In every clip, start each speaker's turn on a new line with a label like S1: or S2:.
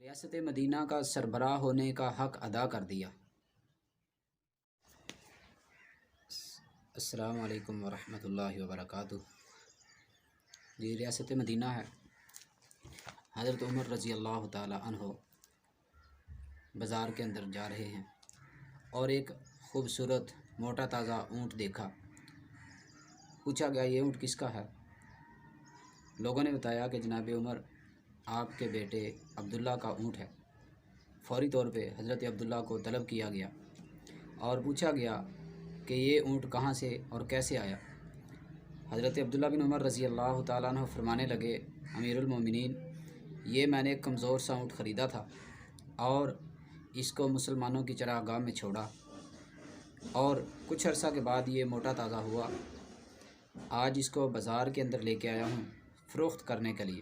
S1: ریاست مدینہ کا سربراہ ہونے کا حق ادا کر دیا۔ السلام علیکم ورحمۃ اللہ وبرکاتہ۔ جی ریاست مدینہ ہے، حضرت عمر رضی اللہ تعالی عنہ بازار کے اندر جا رہے ہیں اور ایک خوبصورت موٹا تازہ اونٹ دیکھا۔ پوچھا گیا یہ اونٹ کس کا ہے؟ لوگوں نے بتایا کہ جناب عمر آپ کے بیٹے عبداللہ کا اونٹ ہے۔ فوری طور پہ حضرت عبداللہ کو طلب کیا گیا اور پوچھا گیا کہ یہ اونٹ کہاں سے اور کیسے آیا؟ حضرت عبداللہ بن عمر رضی اللہ تعالیٰ عنہ فرمانے لگے، امیر المومنین، یہ میں نے ایک کمزور سا اونٹ خریدا تھا اور اس کو مسلمانوں کی چراگاہ میں چھوڑا اور کچھ عرصہ کے بعد یہ موٹا تازہ ہوا۔ آج اس کو بازار کے اندر لے کے آیا ہوں فروخت کرنے کے لیے۔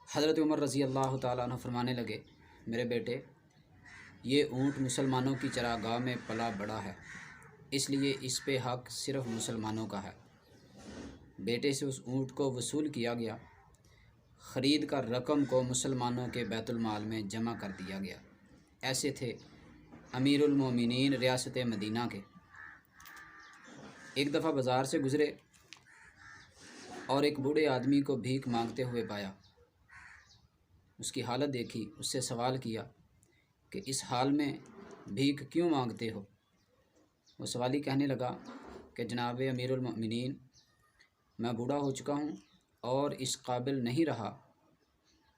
S1: حضرت عمر رضی اللہ تعالیٰ عنہ فرمانے لگے، میرے بیٹے، یہ اونٹ مسلمانوں کی چراگاہ میں پلا بڑا ہے، اس لیے اس پہ حق صرف مسلمانوں کا ہے۔ بیٹے سے اس اونٹ کو وصول کیا گیا، خرید کر رقم کو مسلمانوں کے بیت المال میں جمع کر دیا گیا۔ ایسے تھے امیر المومنین ریاست مدینہ کے۔ ایک دفعہ بازار سے گزرے اور ایک بوڑھے آدمی کو بھیک مانگتے ہوئے پایا۔ اس کی حالت دیکھی، اس سے سوال کیا کہ اس حال میں بھیک کیوں مانگتے ہو؟ وہ سوالی کہنے لگا کہ جناب امیر المؤمنین، میں بوڑھا ہو چکا ہوں اور اس قابل نہیں رہا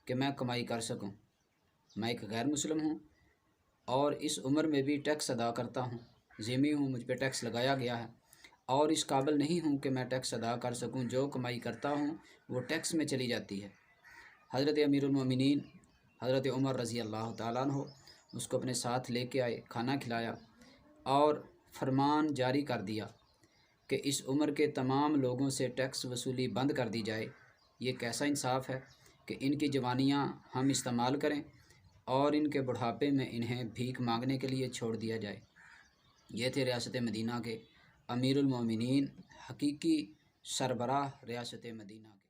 S1: کہ میں کمائی کر سکوں۔ میں ایک غیر مسلم ہوں اور اس عمر میں بھی ٹیکس ادا کرتا ہوں، ذمہ ہوں، مجھ پہ ٹیکس لگایا گیا ہے اور اس قابل نہیں ہوں کہ میں ٹیکس ادا کر سکوں۔ جو کمائی کرتا ہوں وہ ٹیکس میں چلی جاتی ہے۔ حضرت امیر المومنین حضرت عمر رضی اللہ تعالیٰ عنہ اس کو اپنے ساتھ لے کے آئے، کھانا کھلایا اور فرمان جاری کر دیا کہ اس عمر کے تمام لوگوں سے ٹیکس وصولی بند کر دی جائے۔ یہ کیسا انصاف ہے کہ ان کی جوانیاں ہم استعمال کریں اور ان کے بڑھاپے میں انہیں بھیک مانگنے کے لیے چھوڑ دیا جائے۔ یہ تھے ریاست مدینہ کے امیر المومنین، حقیقی سربراہ ریاست مدینہ کے۔